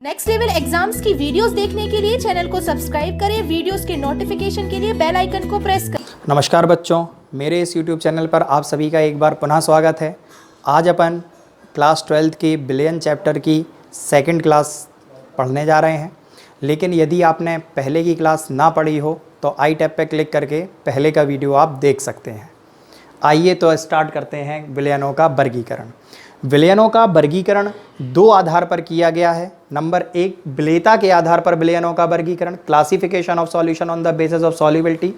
Next level exams की videos देखने के लिए चैनल को सब्सक्राइब करें, वीडियोस के नोटिफिकेशन के लिए बेल आइकन को प्रेस करें। नमस्कार बच्चों, मेरे इस YouTube चैनल पर आप सभी का एक बार पुनः स्वागत है। आज अपन क्लास 12th की बिलियन चैप्टर की सेकंड क्लास पढ़ने जा रहे हैं। लेकिन यदि आपने पहले की क्लास ना पढ़ी हो तो आई टैब पर क्लिक करके पहले का वीडियो आप देख सकते हैं। आइए तो स्टार्ट करते हैं विलयनों का वर्गीकरण। विलयनों का वर्गीकरण दो आधार पर किया गया है। नंबर एक, विलेयता के आधार पर विलयनों का वर्गीकरण, classification of solution on the basis of solubility,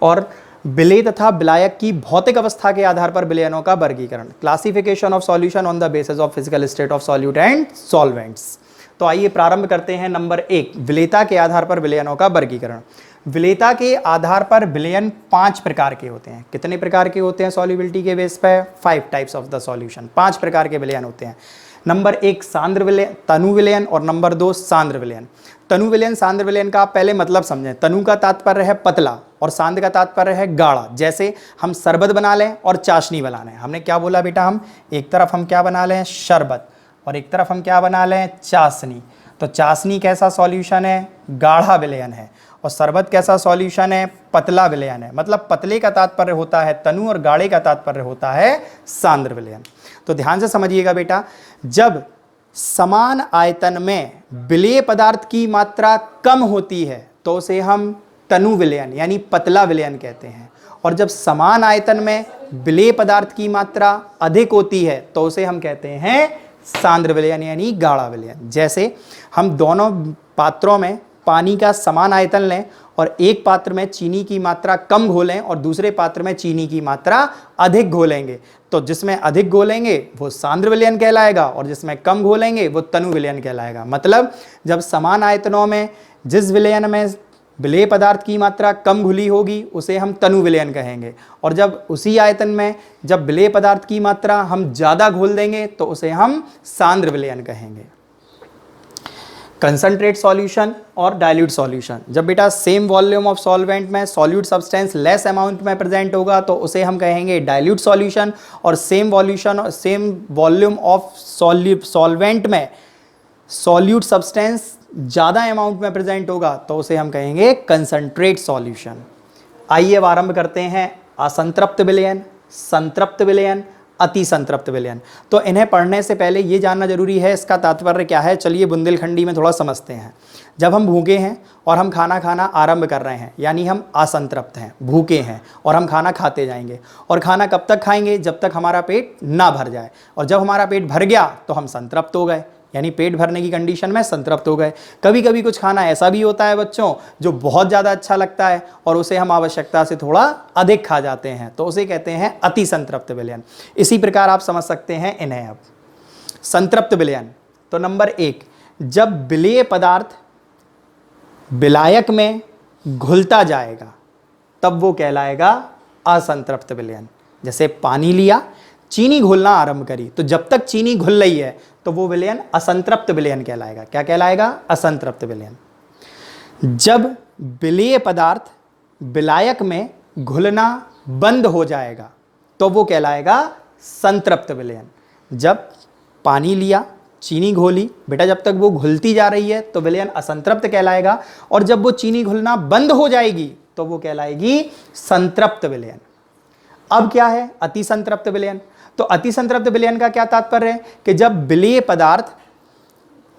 और विलेय तथा विलायक की भौतिक अवस्था के आधार पर विलयनों का वर्गीकरण, classification of solution on the basis of physical state of solute and solvents. तो आइए प्रारंभ करते हैं। नंबर एक, विलेयता के आधार पर विलयनों का वर्गीकरण। विलेयता के आधार पर विलयन 5 प्रकार के होते हैं। कितने प्रकार के होते हैं सॉल्युबिलिटी के बेस पे? 5 टाइप्स ऑफ द सॉल्यूशन, 5 प्रकार के विलयन होते हैं। नंबर एक, सांद्र विलयन, तनु विलयन, और नंबर 2 सांद्र विलयन। तनु विलयन, सांद्र विलयन का आप पहले मतलब समझें। तनु का तात्पर्य है पतला और सांद्र का तात्पर्य है गाढ़ा। जैसे हम शरबत बना लें और चाशनी बना लें। हमने क्या बोला बेटा? हम एक तरफ हम क्या बना लें? शरबत, और एक तरफ हम क्या बना लें? चाशनी। तो चाशनी कैसा सॉल्यूशन है? गाढ़ा विलयन है। और शरबत कैसा सॉल्यूशन है? पतला विलयन है। मतलब पतले का तात्पर्य होता है तनु और गाढ़े का तात्पर्य होता है सांद्र विलयन। तो ध्यान से समझिएगा बेटा, जब समान आयतन में विलेय पदार्थ की मात्रा कम होती है तो उसे हम तनु विलयन यानी पतला विलयन कहते हैं। और जब समान आयतन में विलेय पदार्थ की मात्रा अधिक होती है तो उसे हम कहते हैं सांद्र विलयन यानी गाढ़ा विलयन। जैसे हम दोनों पात्रों में पानी का समान आयतन लें और एक पात्र में चीनी की मात्रा कम घोलें और दूसरे पात्र में चीनी की मात्रा अधिक घोलेंगे, तो जिसमें अधिक घोलेंगे वो सांद्र विलयन कहलाएगा और जिसमें कम घोलेंगे वो तनु विलयन कहलाएगा। मतलब जब समान आयतनों में जिस विलयन में विलेय पदार्थ की मात्रा कम घुली होगी उसे हम तनु विलयन कहेंगे, और जब उसी आयतन में जब विलेय पदार्थ की मात्रा हम ज़्यादा घोल देंगे तो उसे हम सांद्र विलयन कहेंगे। कंसंट्रेट सॉल्यूशन और डाइल्यूट सॉल्यूशन। जब बेटा सेम वॉल्यूम ऑफ सॉल्वेंट में सॉल्यूट सब्सटेंस लेस अमाउंट में प्रेजेंट होगा तो उसे हम कहेंगे डाइल्यूट सॉल्यूशन, और सेम वॉल्यूम ऑफ सॉल्वेंट में सॉल्यूट सब्सटेंस ज़्यादा अमाउंट में प्रेजेंट होगा तो उसे हम कहेंगे कंसंट्रेट सॉल्यूशन। आइए अब आरंभ करते हैं असंतृप्त विलयन, संतृप्त विलयन, अति संतृप्त विलयन। तो इन्हें पढ़ने से पहले ये जानना जरूरी है इसका तात्पर्य क्या है। चलिए बुंदेलखंडी में थोड़ा समझते हैं। जब हम भूखे हैं और हम खाना खाना आरंभ कर रहे हैं यानी हम असंतृप्त हैं, भूखे हैं और हम खाना खाते जाएंगे, और खाना कब तक खाएंगे? जब तक हमारा पेट ना भर जाए, और जब हमारा पेट भर गया तो हम संतृप्त हो गए यानी पेट भरने की कंडीशन में संतृप्त हो गए। कभी कभी कुछ खाना ऐसा भी होता है बच्चों जो बहुत ज़्यादा अच्छा लगता है और उसे हम आवश्यकता से थोड़ा अधिक खा जाते हैं, तो उसे कहते हैं अति संतृप्त विलयन। इसी प्रकार आप समझ सकते हैं इन्हें। अब संतृप्त विलयन, तो नंबर एक, जब विलेय पदार्थ विलायक में घुलता जाएगा तब वो कहलाएगा असंतृप्त विलयन। जैसे पानी लिया, चीनी घुलना आरंभ करी, तो जब तक चीनी घुल रही है तो वो विलयन असंतृप्त विलयन कहलाएगा। क्या कहलाएगा? असंतृप्त विलयन। जब विलेय पदार्थ विलायक में घुलना बंद हो जाएगा तो वो कहलाएगा संतृप्त विलयन। जब पानी लिया, चीनी घोली, बेटा जब तक वो घुलती जा रही है तो विलयन असंतृप्त कहलाएगा, और जब वो चीनी घुलना बंद हो जाएगी तो वो कहलाएगी संतृप्त विलयन। अब क्या है अति संतृप्त विलयन? तो अति संतृप्त विलयन का क्या तात्पर्य है कि जब विलेय पदार्थ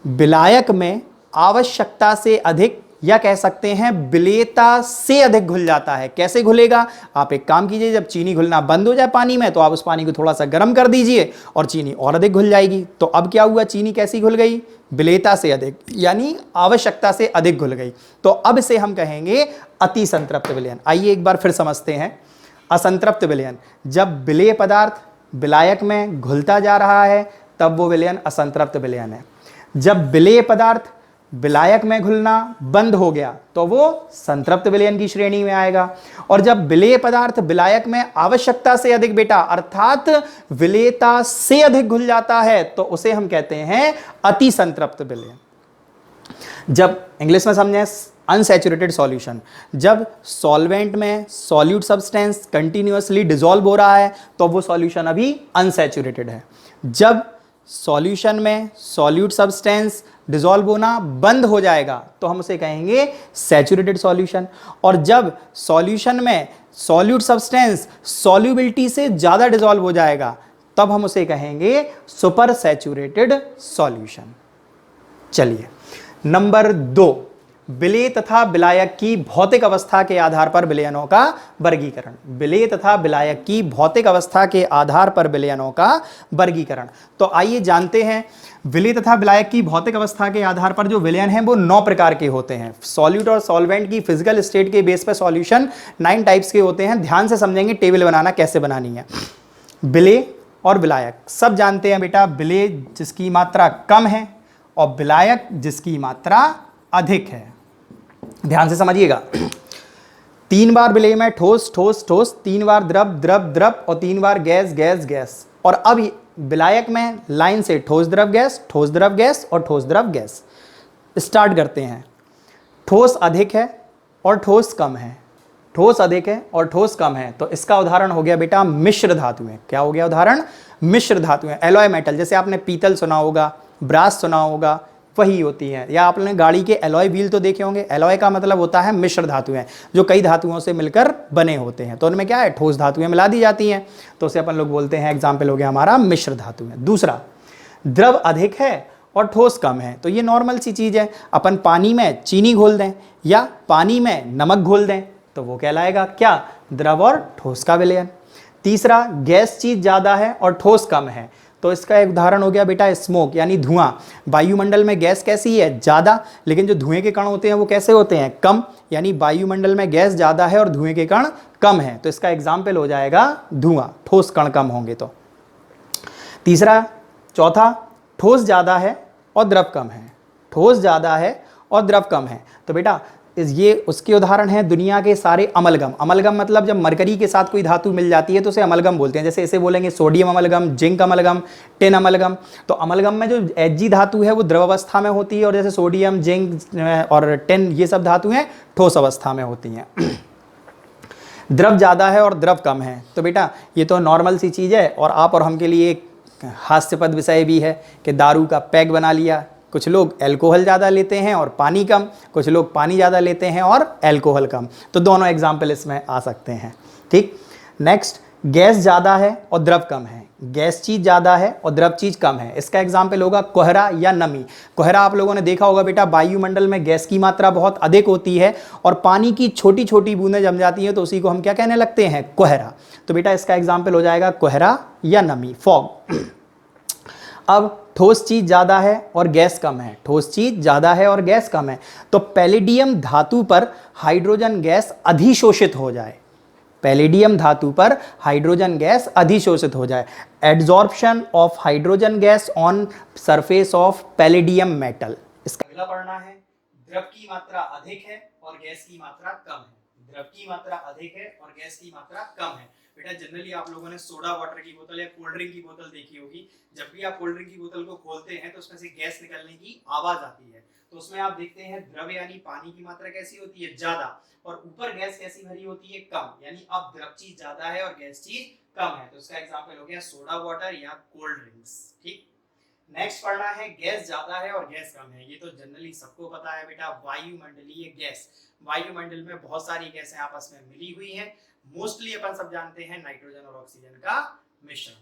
विलायक में आवश्यकता से अधिक, या कह सकते हैं विलेयता से अधिक घुल जाता है। कैसे घुलेगा? आप एक काम कीजिए, जब चीनी घुलना बंद हो जाए पानी में तो आप उस पानी को थोड़ा सा गर्म कर दीजिए और चीनी और अधिक घुल जाएगी। तो अब क्या हुआ? चीनी कैसी घुल गई? विलेयता से अधिक यानी आवश्यकता से अधिक घुल गई। तो अब इसे हम कहेंगे अति संतृप्त विलयन। आइए एक बार फिर समझते हैं असंतृप्त विलयन। जब विलेय पदार्थ विलायक में घुलता जा रहा है तब वो विलयन असंतृप्त विलयन है। जब विलेय पदार्थ विलायक में घुलना बंद हो गया तो वो संतृप्त विलयन की श्रेणी में आएगा। और जब विलेय पदार्थ विलायक में आवश्यकता से अधिक, बेटा अर्थात विलेयता से अधिक घुल जाता है तो उसे हम कहते हैं अति संतृप्त विलयन। जब इंग्लिश में समझें अनसैचुरेटेड सॉल्यूशन, जब सॉल्वेंट में सॉल्यूट सब्सटेंस कंटिन्यूअसली डिसॉल्व हो रहा है तो वो सॉल्यूशन अभी अनसैचुरेटेड है। जब सॉल्यूशन में सॉल्यूट सब्सटेंस डिसॉल्व होना बंद हो जाएगा तो हम उसे कहेंगे सैचुरेटेड सॉल्यूशन। और जब सॉल्यूशन में सॉल्यूट सब्सटेंस सॉल्युबिलिटी से ज़्यादा डिसॉल्व हो जाएगा तब हम उसे कहेंगे सुपर सैचुरेटेड सॉल्यूशन। चलिए नंबर 2, विलेय तथा विलायक की भौतिक अवस्था के आधार पर विलयनों का वर्गीकरण। विलेय तथा विलायक की भौतिक अवस्था के आधार पर विलयनों का वर्गीकरण। तो आइए जानते हैं विलेय तथा विलायक की भौतिक अवस्था के आधार पर जो विलयन हैं वो 9 प्रकार के होते हैं। सॉल्यूट और सॉल्वेंट की फिजिकल स्टेट के बेस पर सॉल्यूशन 9 टाइप्स के होते हैं। ध्यान से समझेंगे टेबल बनाना कैसे बनानी है। विलेय और विलायक सब जानते हैं बेटा, विलेय जिसकी मात्रा कम है और विलायक जिसकी मात्रा अधिक है। ध्यान से समझिएगा, 3 बार विलेय में ठोस ठोस ठोस, 3 बार द्रव द्रव द्रव और 3 बार गैस गैस गैस। और अब विलायक में लाइन से ठोस द्रव गैस और ठोस द्रव गैस। स्टार्ट करते हैं। ठोस अधिक है और ठोस कम है, ठोस अधिक है और ठोस कम है। तो इसका उदाहरण हो गया बेटा मिश्र धातुएं। क्या हो गया उदाहरण? मिश्र धातुएं। एलॉय मेटल, जैसे आपने पीतल सुना होगा, ब्रास सुना होगा, वही होती हैं। या आपने गाड़ी के एलॉय व्हील तो देखे होंगे। एलॉय का मतलब होता है मिश्र धातुएं, जो कई धातुओं से मिलकर बने होते हैं। तो उनमें क्या है, ठोस धातुएं मिला दी जाती हैं, तो उसे अपन लोग बोलते हैं, एग्जाम्पल हो गया हमारा मिश्र धातुएं। दूसरा, द्रव अधिक है और ठोस कम है। तो ये नॉर्मल सी चीज़ है, अपन पानी में चीनी घोल दें या पानी में नमक घोल दें तो वो कहलाएगा क्या, द्रव और ठोस का विलयन। तीसरा, गैस चीज ज़्यादा है और ठोस कम है। तो इसका एक उदाहरण हो गया बेटा स्मोक, यानी धुआं। वायुमंडल में गैस कैसी है, ज़्यादा, लेकिन जो धुएं के कण होते हैं वो कैसे होते हैं, कम। यानी वायुमंडल में गैस ज़्यादा है और धुएं के कण कम है, तो इसका एग्जाम्पल हो जाएगा धुआं, ठोस कण कम होंगे तो। तीसरा, चौथा, ठोस ज़्यादा है और द्रव कम है। ठोस ज़्यादा है और द्रव कम है, तो बेटा ये उसके उदाहरण हैं दुनिया के सारे अमलगम। अमलगम मतलब जब मरकरी के साथ कोई धातु मिल जाती है तो उसे अमलगम बोलते हैं। जैसे इसे बोलेंगे sodium amalgam, zinc amalgam, tin amalgam. तो अमलगम में जो Hg धातु है वो द्रव अवस्था में होती है, और जैसे सोडियम, जिंक और टिन ये सब धातु हैं ठोस अवस्था में होती हैं। द्रव ज़्यादा है और द्रव कम है, तो बेटा ये तो नॉर्मल सी चीज़ है। और आप और हम के लिए एक हास्यपद विषय भी है कि दारू का पैक बना लिया। कुछ लोग अल्कोहल ज़्यादा लेते हैं और पानी कम, कुछ लोग पानी ज़्यादा लेते हैं और अल्कोहल कम। तो दोनों एग्जाम्पल इसमें आ सकते हैं। ठीक, नेक्स्ट, गैस ज़्यादा है और द्रव कम है। गैस चीज़ ज़्यादा है और द्रव चीज़ कम है। इसका एग्जाम्पल होगा कोहरा या नमी। कोहरा आप लोगों ने देखा होगा बेटा, वायुमंडल में गैस की मात्रा बहुत अधिक होती है और पानी की छोटी छोटी बूंदें जम जाती हैं, तो उसी को हम क्या कहने लगते हैं, कोहरा। तो बेटा इसका एग्जाम्पल हो जाएगा कोहरा या नमी, फॉग। अब ठोस चीज़ ज़्यादा है और गैस कम है। ठोस चीज़ ज़्यादा है और गैस कम है, तो पैलेडियम धातु पर हाइड्रोजन गैस अधिशोषित हो जाए। पैलेडियम धातु पर हाइड्रोजन गैस अधिशोषित हो जाए। Adsorption of hydrogen gas on surface of palladium metal. इसका अगला पढ़ना है, द्रव की मात्रा अधिक है और गैस की मात्रा कम है। द्रव की मात्रा अधिक है और गैस की मात्रा कम है। बेटा जनरली आप लोगों ने सोडा वाटर की बोतल या कोल्ड ड्रिंक की बोतल देखी होगी। जब भी आप कोल्ड ड्रिंक की बोतल को खोलते हैं तो उसमें से गैस निकलने की आवाज आती है, तो उसमें आप देखते हैं द्रव यानी पानी की मात्रा कैसी होती है, ज्यादा, और ऊपर गैस कैसी भरी होती है, कम। यानी अब द्रव चीज ज्यादा है और गैस चीज कम है, तो इसका एग्जाम्पल हो गया सोडा वाटर या कोल्ड ड्रिंक्स। ठीक, नेक्स्ट पढ़ना है, गैस ज्यादा है और गैस कम है। ये तो जनरली सबको पता है बेटा, वायुमंडलीय गैस। वायुमंडल में बहुत सारी गैसें आपस में मिली हुई हैं। मोस्टली अपन सब जानते हैं नाइट्रोजन और ऑक्सीजन का मिश्रण।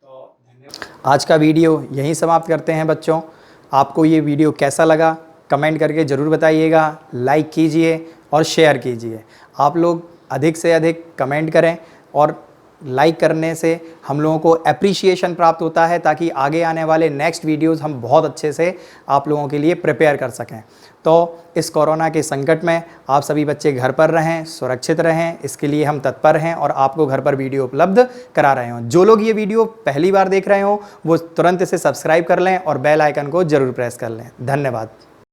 तो धन्यवाद। आज का वीडियो यहीं समाप्त करते हैं बच्चों। आपको ये वीडियो कैसा लगा कमेंट करके ज़रूर बताइएगा, लाइक कीजिए और शेयर कीजिए। आप लोग अधिक से अधिक कमेंट करें, और लाइक करने से हम लोगों को एप्रिशिएशन प्राप्त होता है, ताकि आगे आने वाले नेक्स्ट वीडियोस हम बहुत अच्छे से आप लोगों के लिए प्रिपेयर कर सकें। तो इस कोरोना के संकट में आप सभी बच्चे घर पर रहें, सुरक्षित रहें, इसके लिए हम तत्पर हैं और आपको घर पर वीडियो उपलब्ध करा रहे हों। जो लोग ये वीडियो पहली बार देख रहे हों वो तुरंत इसे सब्सक्राइब कर लें और बेल आइकन को ज़रूर प्रेस कर लें। धन्यवाद।